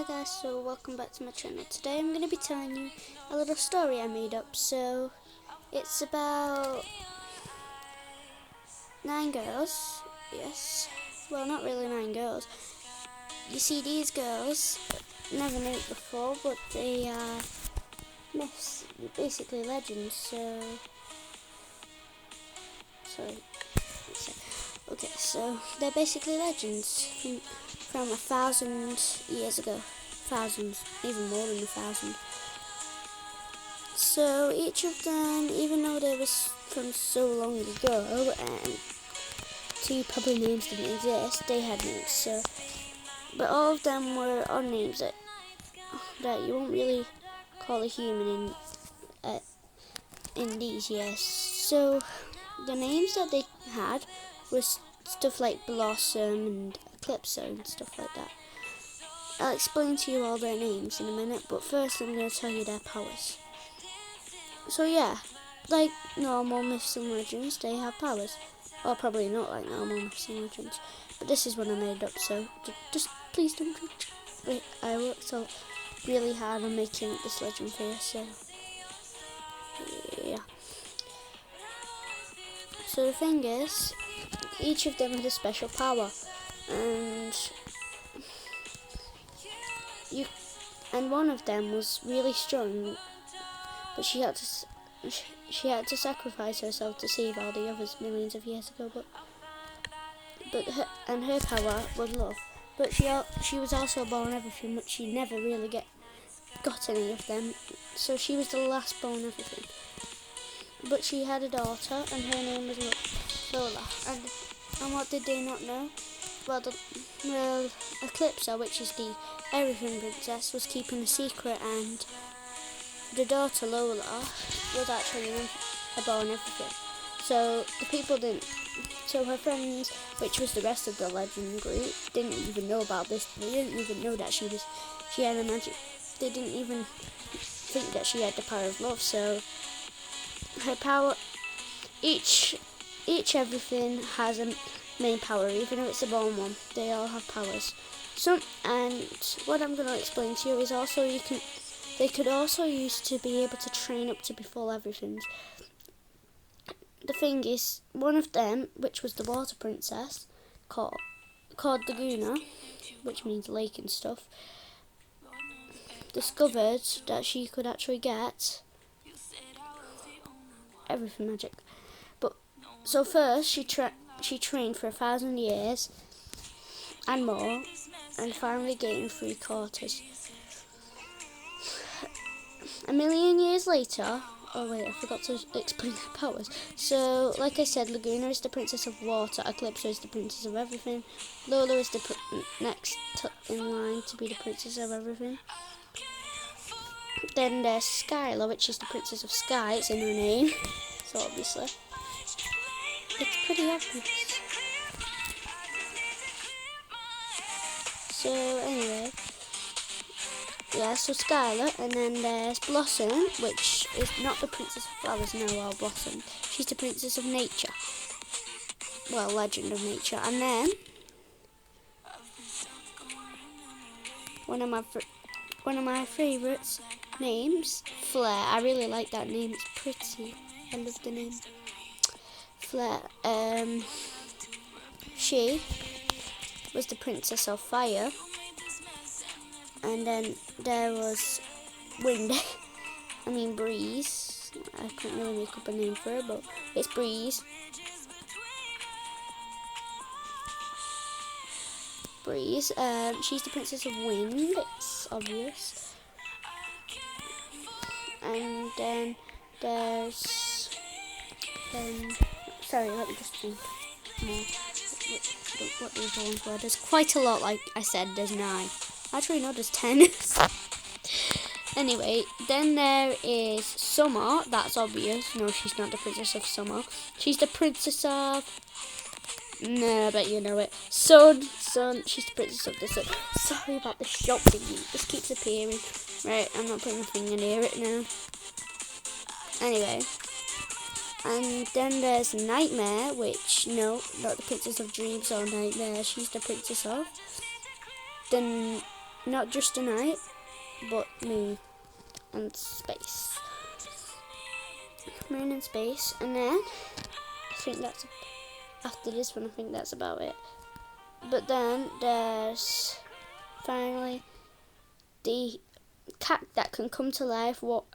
Hi guys, so welcome back to my channel. Today I'm going to be telling you a little story I made up. So it's about 9 girls. Yes, well, not really 9 girls. You see, these girls never knew it before, but they are myths, basically legends. So they're basically legends from 1,000 years ago. Thousands, even more than 1,000. So each of them, even though they was from so long ago and 2 probably names didn't exist, they had names. But all of them were odd names that you won't really call a human in these years. So the names that they had was stuff like Blossom and Eclipso and stuff like that. I'll explain to you all their names in a minute, but first I'm going to tell you their powers. So yeah, like normal myths and legends, they have powers. Or probably not like normal myths and legends, but this is what I made up, so just please don't judge. Wait, I worked so really hard on making this legend for you, so yeah. So the thing is, each of them had a special power, and one of them was really strong, but she had to sacrifice herself to save all the others millions of years ago. But her power was love. But she was also born everything, but she never really got any of them. So she was the last born everything. But she had a daughter, and her name was Lola. And what did they not know? Well, Eclipso, which is the everything princess, was keeping a secret, and the daughter Lola was actually a born everything. So the people didn't. So her friends, which was the rest of the legend group, didn't even know about this. They didn't even know that she had a magic. They didn't even think that she had the power of love. So her power, each everything has a main power, even if it's a born one. They all have powers. And what I'm going to explain to you is also they could also use to be able to train up to be full everything. The thing is, one of them, which was the water princess, called Laguna, which means lake and stuff, discovered that she could actually get everything magic. So first she trained for 1,000 years and more, and finally gained 3/4. 1,000,000 years later. Oh wait, I forgot to explain her powers. So, like I said, Laguna is the princess of water, Eclipso is the princess of everything, Lola is the next in line to be the princess of everything. Then there's Skylar, which is the princess of sky. It's in her name, so obviously it's pretty obvious. So anyway, yeah, so Skylar, and then there's Blossom, which is not the princess of flowers, no, or Blossom. She's the princess of nature. Well, legend of nature. And then one of my favourites names, Flare. I really like that name. It's pretty. I love the name. Flare. She was the princess of fire. And then there was Breeze. I couldn't really make up a name for her, but it's Breeze. She's the princess of wind, it's obvious. And then there's sorry, let me just think more. What these ones were. There's quite a lot, like I said, there's 9. Actually, no, there's 10. Anyway, then there is Summer. That's obvious. No, she's not the princess of summer. She's the princess of... No, I bet you know it. Sun. She's the princess of the sun. Sorry about the shop thingy. This keeps appearing. Right, I'm not putting my finger near it now. Anyway. And then there's Nightmare, which, no, not the princess of dreams or nightmare. She's the princess of... not just a night, but moon and space. Moon and space, and then I think that's after this one. I think that's about it. But then there's finally the cat that can come to life, walk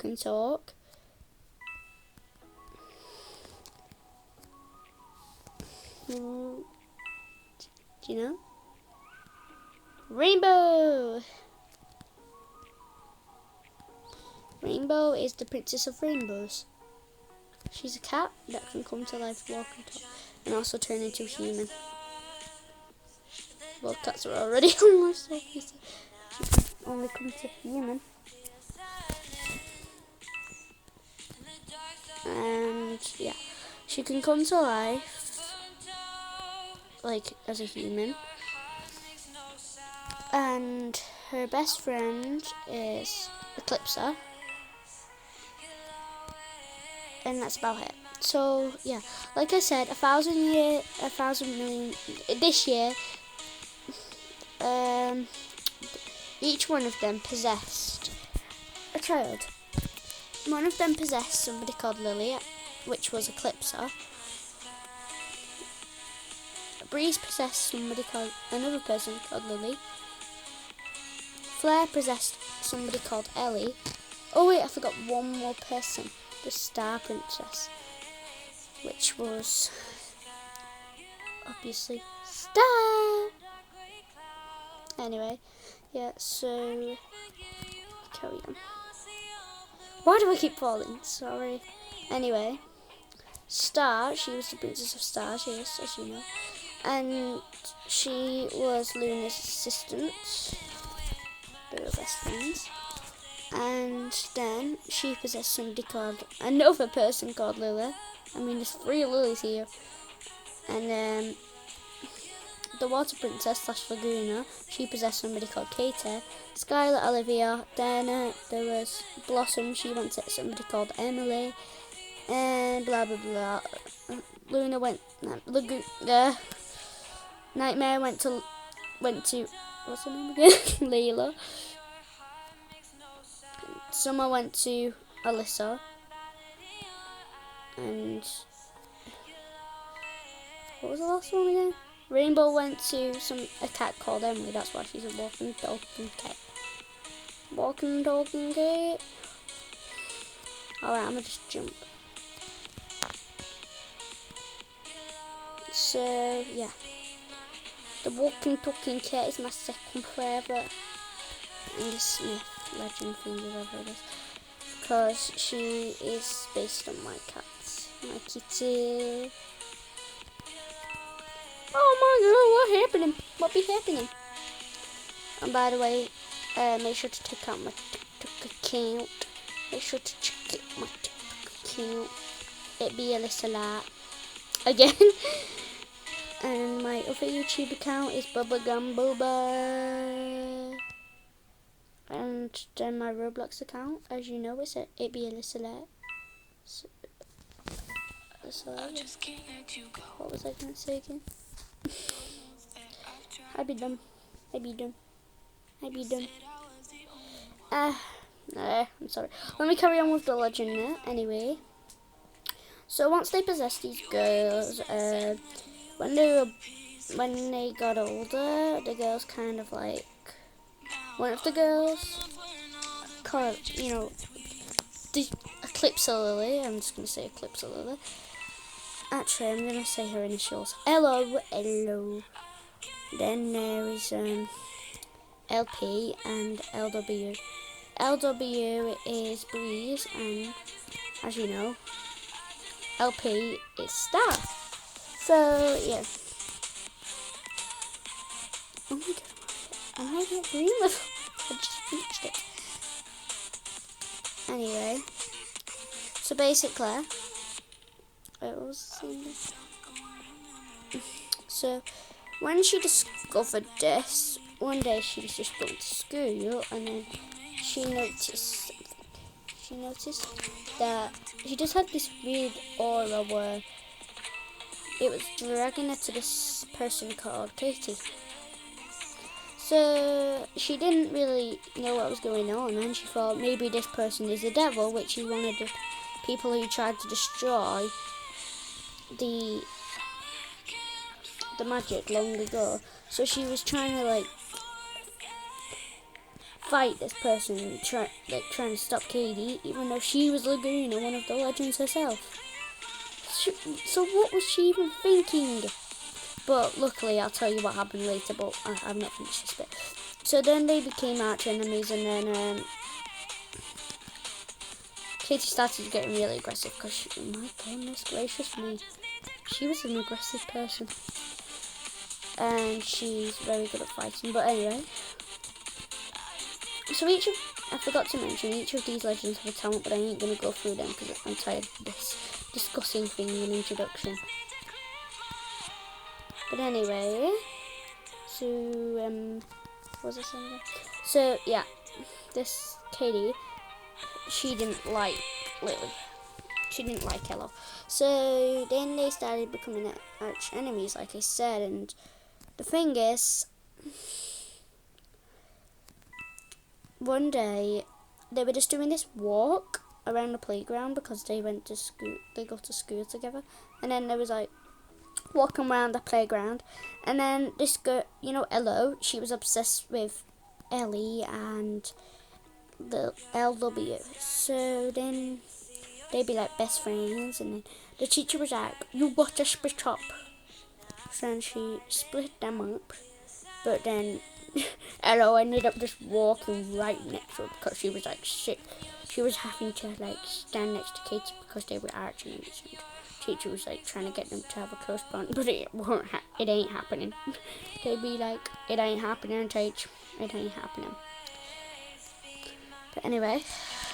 and talk. Do you know? Rainbow! Rainbow is the princess of rainbows. She's a cat that can come to life, walk and talk, and also turn into a human. Well, cats are already almost so she can only come to human. And yeah, she can come to life like as a human. And her best friend is Eclipser. And that's about it. So yeah, like I said, 1,000 million this year. Each one of them possessed a child. One of them possessed somebody called Lily, which was Eclipser. Breeze possessed another person called Lily. Flare possessed somebody called Ellie. Oh wait, I forgot one more person. The Star Princess, which was obviously Star. Anyway, yeah, so carry on. Why do I keep falling? Sorry. Anyway, Star, she was the Princess of Stars, yes, as you know. And she was Luna's assistant. They were best friends. And then she possessed another person called Lily. I mean, there's 3 Lilies here. And the Water Princess / Laguna, she possessed somebody called Katie. Skylar, Olivia. Then there was Blossom, she went to somebody called Emily. And blah blah blah. Luna went. Nightmare went to what's her name again? Layla. Summer went to Alyssa. And what was the last one again? Rainbow went to a cat called Emily. That's why she's a walking, talking cat. Walking, talking cat. Alright, I'm gonna just jump. So, yeah. The walking, talking cat is my second favourite in the Smith legend thing you've ever heard of. Because she is based on my cat. My kitty. Oh my god, what's happening? What be happening? And by the way, make sure to check out my TikTok account. Make sure to check out my TikTok account. It be Alyssa Lot. Again. And my other YouTube account is Bubblegum Booba. And then my Roblox account, as you know, is it be Alyssa Lot. So, what was I going to say again? I be done. I'm sorry. Let me carry on with the legend now. Anyway, so once they possessed these girls, when they got older, the girls kind of like one of the girls, called, the Eclipse Lily. I'm just gonna say Eclipse Lily. Actually, I'm gonna say her initials. Hello. Then there is LP and LW. LW is Breeze, and as you know, LP is Star. So yeah. Oh my god, am I not green level? I just reached it. Anyway, so basically, so when she discovered this, one day she was just going to school, and then she noticed something. She noticed that she just had this weird aura where it was dragging her to this person called Katie. So she didn't really know what was going on, and she thought maybe this person is the devil, which is one of the people who tried to destroy the magic long ago. So she was trying to like fight this person, trying to stop Katie, even though she was Laguna, one of the legends herself. So what was she even thinking? But luckily, I'll tell you what happened later. But I've not finished this bit. So then they became arch enemies, and then Katie started getting really aggressive because, my goodness gracious me, she was an aggressive person, and she's very good at fighting. But anyway, so I forgot to mention, each of these legends have a talent, but I ain't gonna go through them because I'm tired of this discussing thing in introduction. But anyway, so what was I saying again? So yeah, this Katie, she didn't like Lily. She didn't like Hello. So then they started becoming arch enemies, like I said. And the thing is, one day they were just doing this walk around the playground because they went to school. They go to school together, and then there was like walking around the playground, and then this girl, Hello, she was obsessed with Ellie and the LW. So then they'd be like best friends, and then the teacher was like, "You got to split up." So then she split them up, but then Hello ended up just walking right next to her because she was like sick. She was having to like stand next to Katie because they were arch enemies. Teacher was like trying to get them to have a close bond, but it ain't happening. They'd be like, "It ain't happening, teach. It ain't happening." But anyway,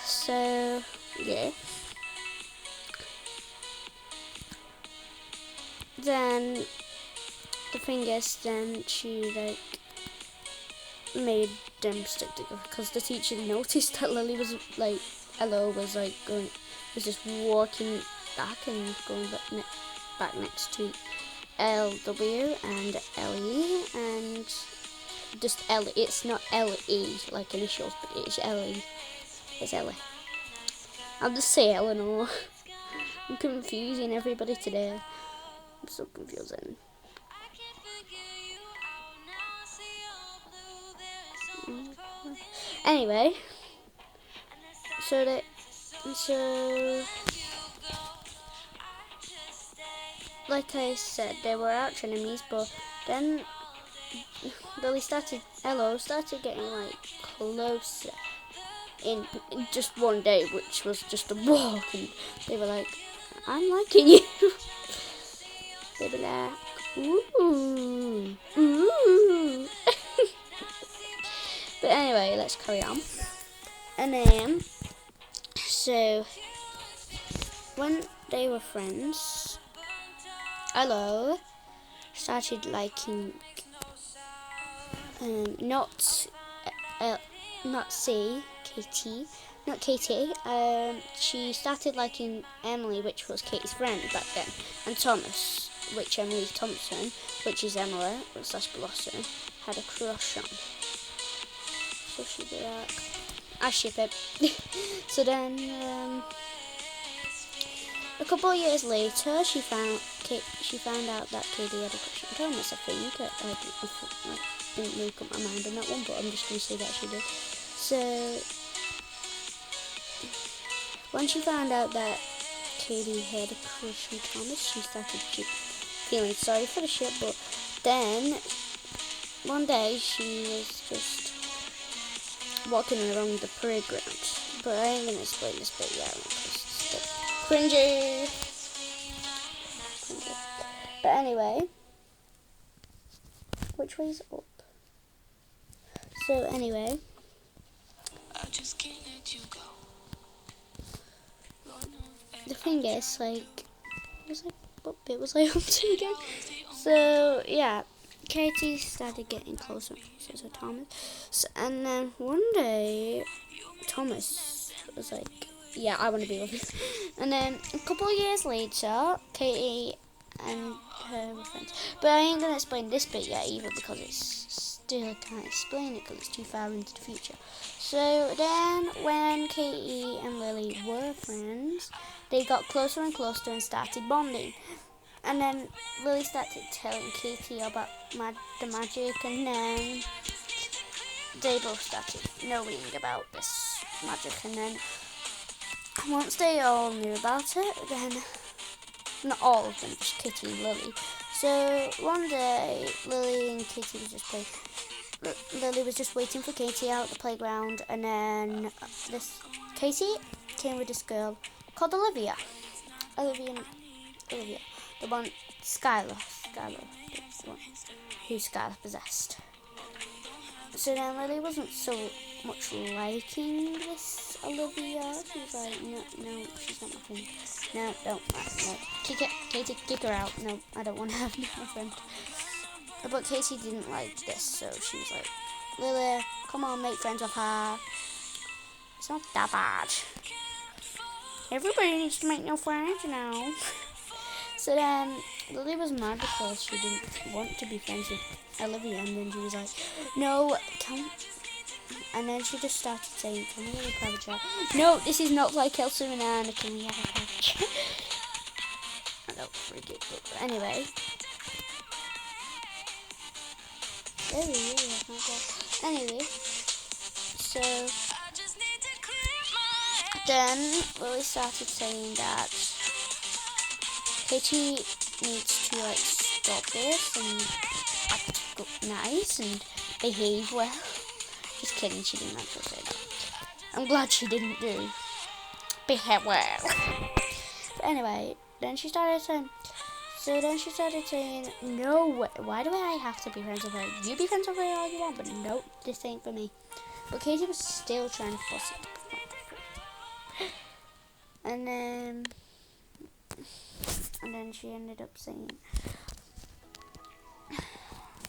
so yeah. Then the thing is, then she like made them stick together because the teacher noticed that Lily was like, Hello was like was just walking back and going back next to LW and LE, and just Ellie. It's not LE like initials, but it's LE. It's Ellie. I'll just say Eleanor. I'm confusing everybody today. I'm so confusing. Anyway, so like I said, they were arch enemies, but then Hello started getting like closer in just one day, which was just a walk, and they were like, "I'm liking you." They were like, "Ooh, ooh." But anyway, let's carry on. And then, so when they were friends, Hello started liking not Katie. She started liking Emily, which was Katie's friend back then, and Thomas, which Emily Thompson, which is Emily / Blossom, had a crush on. So she'd be like, I ship it. So then, a couple of years later, she found out that Katie had a crush on Thomas. I think I didn't make up my mind on that one, but I'm just going to say that she did. So when she found out that Katie had a crush on Thomas, she started feeling sorry for the shit. But then one day she was just walking around the playground, but I ain't gonna explain this bit yet because it's cringy. But anyway, which way's up? So anyway, I just can't let you go. The thing is, like, what bit was I up to again? So yeah, Katie started getting closer to Thomas, and then one day Thomas was like, "Yeah, I want to be with you." And then a couple of years later, Katie and her were friends. But I ain't gonna explain this bit yet either because it's still can't explain it because it's too far into the future. So then when Katie and Lily were friends, they got closer and closer and started bonding. And then Lily started telling Katie about the magic, and then they both started knowing about this magic. And then once they all knew about it, then not all of them, just Katie and Lily. So one day, Lily and Katie was just playing. Lily was just waiting for Katie out at the playground, and then Katie came with this girl called Olivia. Olivia, the one Skylar, the one who Skylar possessed. So then Lily wasn't so much liking this Olivia. She was like, no, she's not my friend. No, don't, no. Katie, kick her out. No, I don't want to have my friend. But Katie didn't like this, so she was like, Lily, come on, make friends with her. It's not that bad. Everybody needs to make new friends now. So then Lily was mad because she didn't want to be friends with Olivia, and then she was like, no, and then she just started saying, can we have a private chat? No, this is not like Elsa and Anna, can we have a private chat? I don't forget, but anyway. Anyway, so then Lily started saying that Katie needs to like stop this and act nice and behave well. Just kidding, she didn't actually say that. I'm glad she didn't do behave well. But anyway, then she started saying, no, why do I have to be friends with her? You be friends with her all you want, but no, this ain't for me. But Katie was still trying to force it. And then she ended up saying,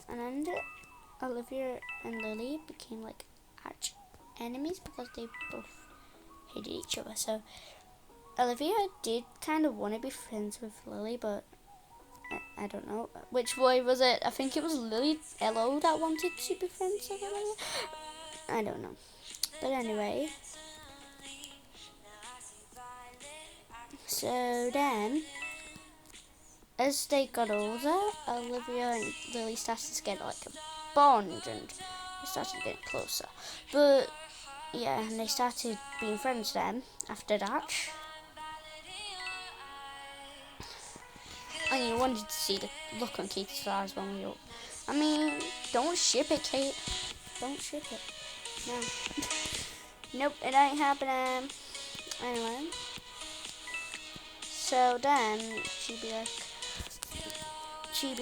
and then Olivia and Lily became like arch enemies because they both hated each other. So Olivia did kind of want to be friends with Lily, but I don't know which boy was it. I think it was Lily Elo that wanted to be friends with Lily. I don't know, but anyway. So then, as they got older, Olivia and Lily started to get like a bond, and they started getting closer. But yeah, and they started being friends then after that. And you wanted to see the look on Katie's eyes when we were. I mean, don't ship it, Kate. Don't ship it. No. Nope, it ain't happening. Anyway. So then she'd be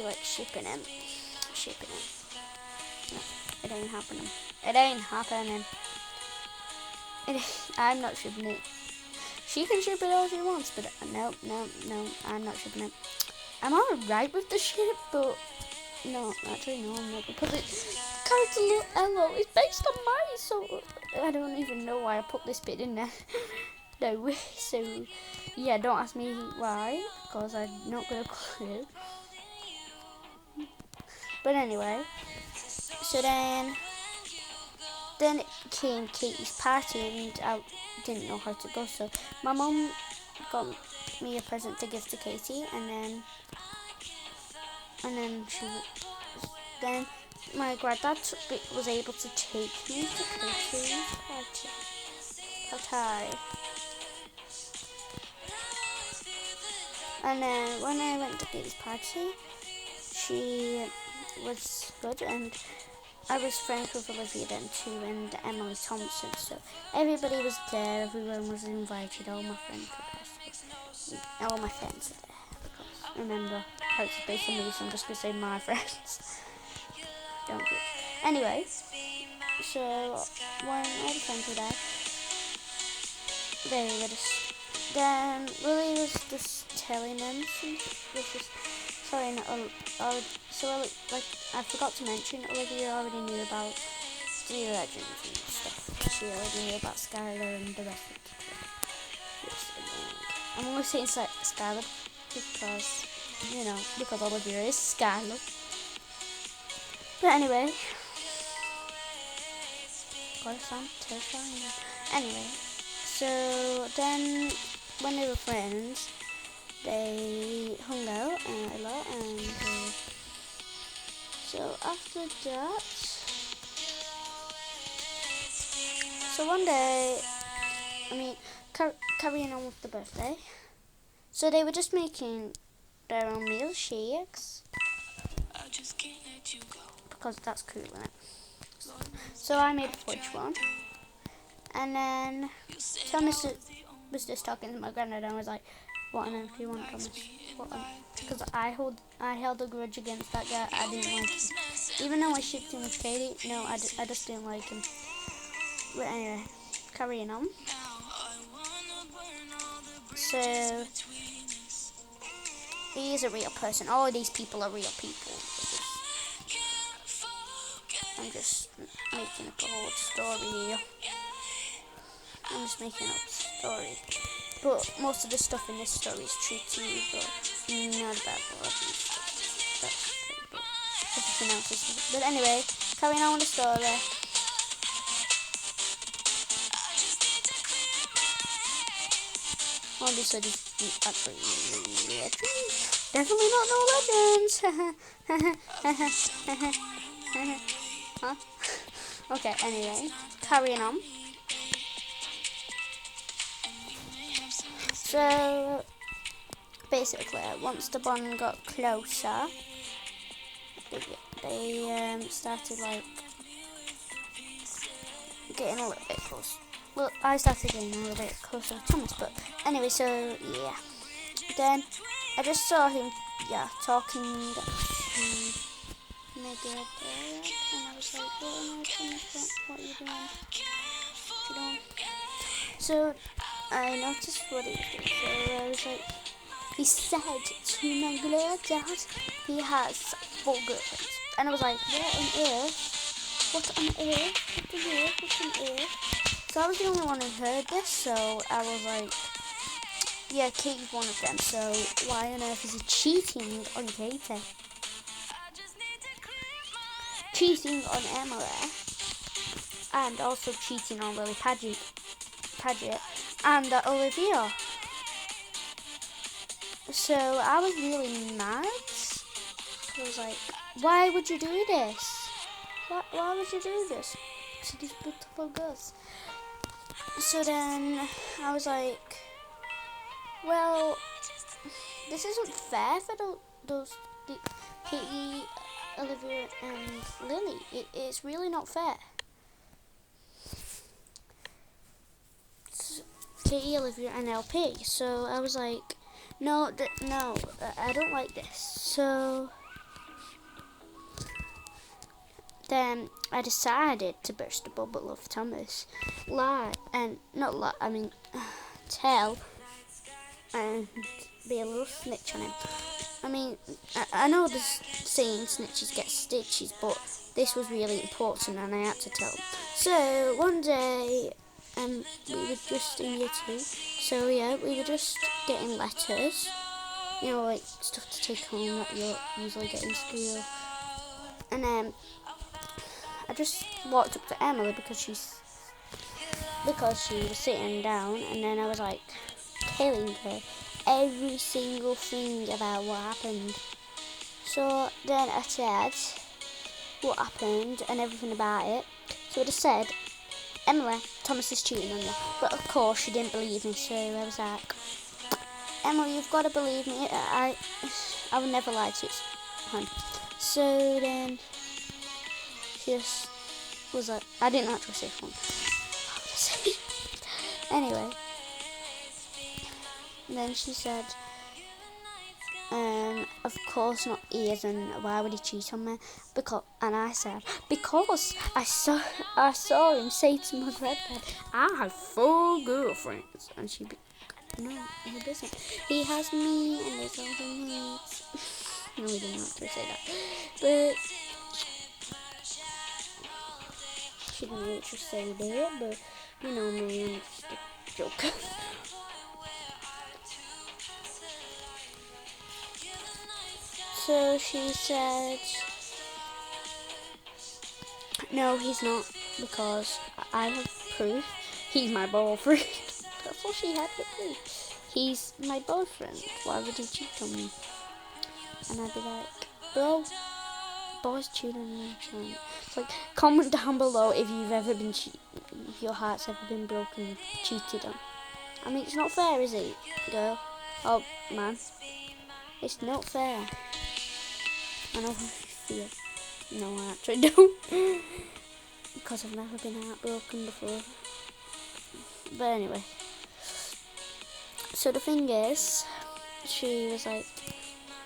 like shipping him. No, it ain't happening. I'm not shipping it. She can ship it all she wants, but no, I'm not shipping it. I'm alright with the ship, but no, actually no, I'm not, because character little Elo is based on mine, so I don't even know why I put this bit in there. No, so yeah, don't ask me why, because I'm not gonna clue. But anyway, so then it became Katie's party, and I didn't know how to go, so my mum got me a present to give to Katie, and then my granddad was able to take me to Katie's party. And then when I went to Katie's party, she was good, and I was friends with Olivia then too, and Emily Thompson, so everybody was there, everyone was invited, all my friends were there, because remember, characters based on me, so I'm just going to say my friends. Don't do it. Anyway, so when all the friends were there, then Lily was just telling them I forgot to mention, Olivia already knew about the legends and stuff. She already knew about Skylar and the rest of the trip. I'm only saying Skylar because Olivia is Skylar. But anyway, course, I'm terrifying. Anyway, so then when they were friends, they hung out a lot, and so after that, so one day, carrying on with the birthday, so they were just making their own milkshakes, because that's cool, isn't it? So I made a fudge one, and then Thomas was just talking to my granddad and was like, "What on earth do you want, Thomas? Because I held a grudge against that guy. I didn't like him, even though I shipped him with Katie. No, I just didn't like him. But anyway, carrying on. So he is a real person. All of these people are real people. I'm just making up a whole story here. I'm just making up a story. But most of the stuff in this story is true too, but not about all of these stuff. That's pretty good. Everything else is. But anyway, carrying on with the story. Obviously, this actually legends. Definitely not no legends. Huh? Okay, anyway, carrying on. So, basically, once the bond got closer, they started, like, getting a little bit close. Well, I started getting a little bit closer with Thomas, but anyway, so, yeah. Then, I just saw him, talking to my dad, and I was like, what are you doing? What you doing? So, I noticed what he was doing, so I was like, he said to my granddad he has 4 girlfriends, and I was like, what on earth? What on earth? So I was the only one who heard this, so I was like, yeah, Katie's one of them, so why on earth is he cheating on Katie? Cheating on Emily, and also cheating on Lily Paget, and Olivia. So I was really mad. I was like, why would you do this? Why would you do this to these beautiful girls? So then I was like, well, this isn't fair for the Katie, Olivia and Lily. It's really not fair. It's Katie, Olivia and LP. So I was like, no, I don't like this. So then I decided to burst the bubble of Thomas, tell and be a little snitch on him. I mean, I know the saying snitches get stitches, but this was really important and I had to tell him. So one day, we were just in year 2, so yeah, we were just getting letters, like stuff to take home that you usually get in school. And I just walked up to Emily because she was sitting down, and then I was like telling her every single thing about what happened. So then I said what happened and everything about it. So I just said, Emily, Thomas is cheating on you. But of course she didn't believe me, so I was like, Emily, you've got to believe me. I would never lie to you. So then she just was like, I didn't actually say fun. Anyway, then she said, of course not, he isn't. Why would he cheat on me? And I said, because I saw him say to my granddad, I have 4 girlfriends. And she'd be, no, he doesn't. He has me and there's all he needs. No, we didn't actually say that. But she didn't actually say that, but you know me, I'm just a joke. So she said, no, he's not. because I have proof he's my boyfriend. That's all she had to prove. He's my boyfriend. Why would he cheat on me? And I'd be like, bro, boys cheat on you. It's like, comment down below if you've ever been if your heart's ever been broken, cheated on. I mean, it's not fair, is it, girl? Oh, man. It's not fair. I know how you feel. No, I actually don't. Because I've never been heartbroken before. But anyway. So the thing is, she was like,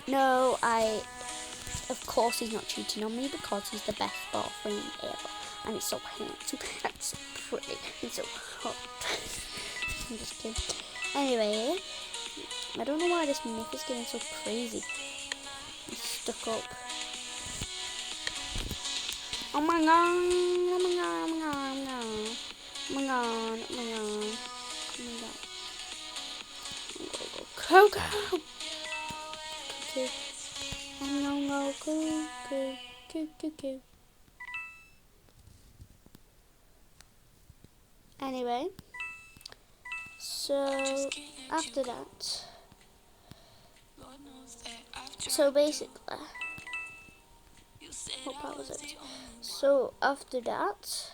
no, of course he's not cheating on me because he's the best boyfriend ever. And he's so handsome, and so pretty, and so hot. I'm just kidding. Anyway, I don't know why this myth is getting so crazy. I'm stuck up. Oh my god, oh my god, oh my god, oh my god, oh my god, oh my god, oh my god. Go. Okay. I'm gonna go. Anyway, so after that, so basically, what part was it? So after that,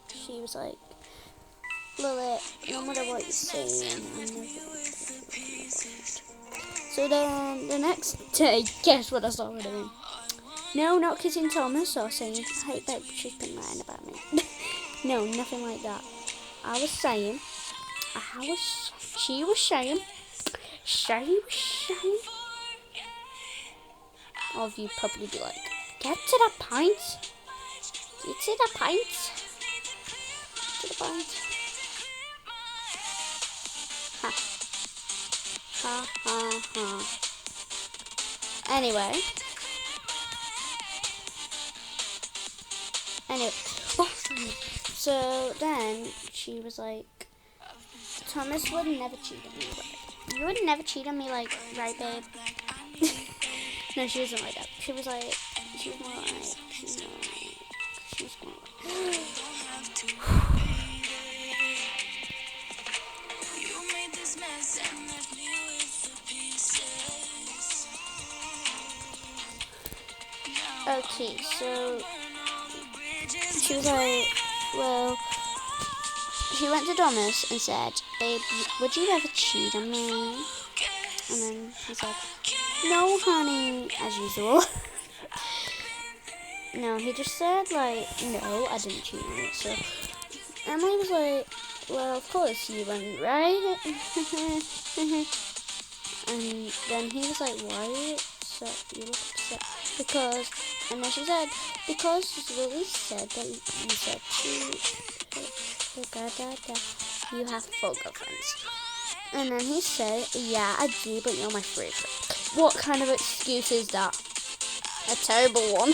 she was like, Lily, no matter what you're saying, I'm never. So then the next day, guess what I saw her doing? No, not kissing Thomas or saying, hey babe, she's been lying about me. No, nothing like that. She was saying, all of you probably be like, get to the point. Get to the point. To the point. Ha. Ha ha ha. Anyway, so then she was like, Thomas would never cheat on me, right? You would never cheat on me, like, right, babe? No, she wasn't like that. She was more like, okay, so she was like, well, she went to Thomas and said, babe, would you ever cheat on me? And then he said, no, honey, as usual. No, he just said, like, no, I didn't cheat on you. So Emily was like, well, of course you went, right? And then he was like, why are you upset? You look upset. Because, and then she said, because Lily said that you said you have 4 girlfriends. And then he said, yeah, I do, but you're my favorite. What kind of excuse is that? A terrible one.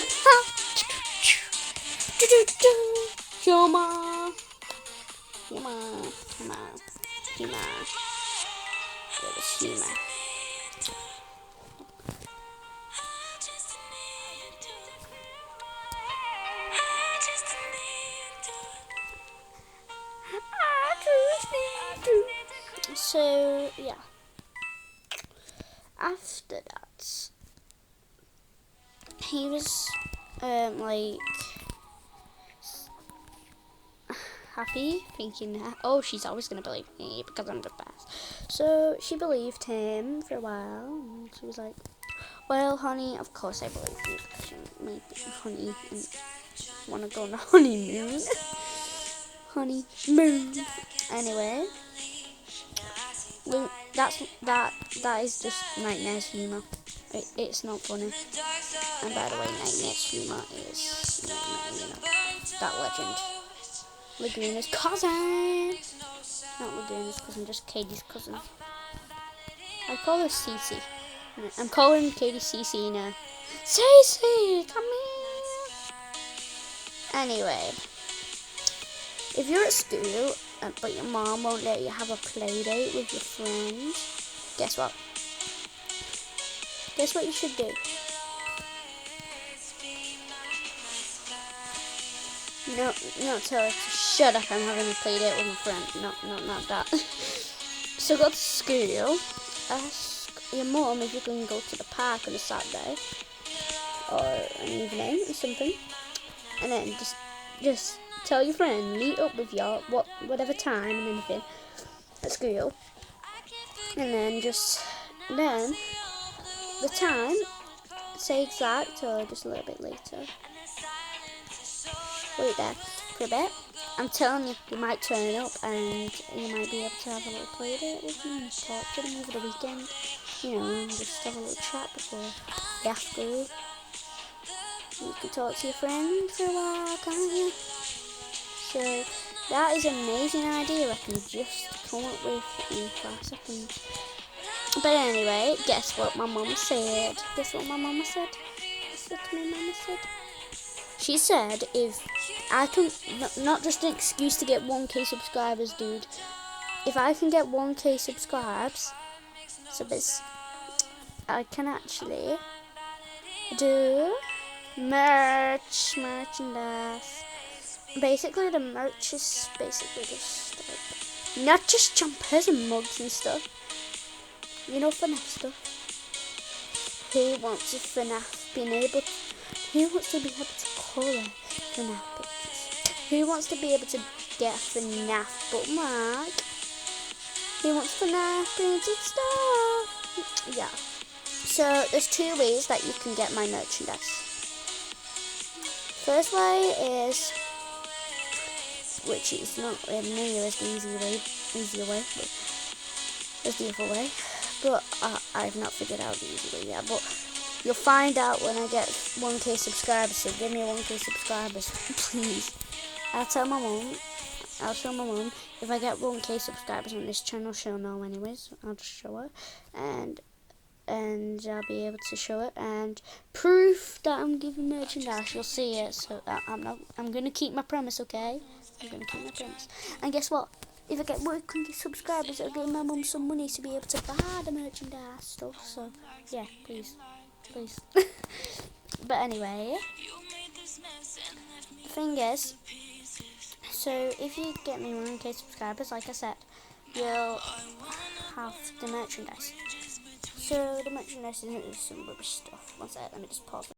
Humor. It was humor. So yeah, after that, he was like happy, thinking that, oh, she's always gonna believe me because I'm the best. So she believed him for a while, and she was like, well, honey, of course I believe you because you're my honey and wanna go on a honeymoon. Honeymoon. Anyway, that is just Nightmare's humour. It's not funny. And by the way, Nightmare's humour is that legend. Laguna's cousin. Not Laguna's cousin, just Katie's cousin. I call her Cece. I'm calling Katie Cece now. Cece, come here. Anyway, if you're at school but your mom won't let you have a play date with your friends, guess what? Guess what you should do? No, not tell her to shut up. I'm having a play date with my friend. Not that. So go to school. Ask your mum if you can go to the park on a Saturday or an evening or something, and then just tell your friend, meet up with you whatever time and anything at school, and then then the time, say exact or just a little bit later. Wait there for a bit. I'm telling you, you might turn up and you might be able to have a little play date with them and talk to them over the weekend. You know, and just have a little chat before you have to go. You can talk to your friend for a while, can't you? So that is an amazing idea I can just come up with in 5 seconds. But anyway, guess what my mum said? Guess what my mama said? Guess what my mama said? She said if I can, not just an excuse to get 1k subscribers, dude. If I can get 1k subscribes, I can actually do merchandise. Basically, the merch is basically just not just jumpers and mugs and stuff. You know, FNAF stuff. Who wants a FNAF being able to, who wants to be able to colour FNAF pictures? Who wants to be able to get FNAF bookmark? Who wants FNAF printed stuff? Yeah. So there's 2 ways that you can get my merchandise. First way is, which is not near as the easier way, but there's the other way. But I've not figured out the easy way yet. But you'll find out when I get 1k subscribers. So give me 1k subscribers, please. I'll show my mum if I get 1k subscribers on this channel. She'll know anyways. I'll just show her, and I'll be able to show it and proof that I'm giving merchandise. You'll see it. So I'm gonna keep my promise, okay? I'm gonna keep my promise. And guess what? If I get 100 subscribers, it'll give my mum some money to be able to buy the merchandise stuff. So yeah, please. But anyway, the thing is, so if you get me 1k subscribers, like I said, you'll have the merchandise. So the merchandise isn't some rubbish stuff. One sec, let me just pause.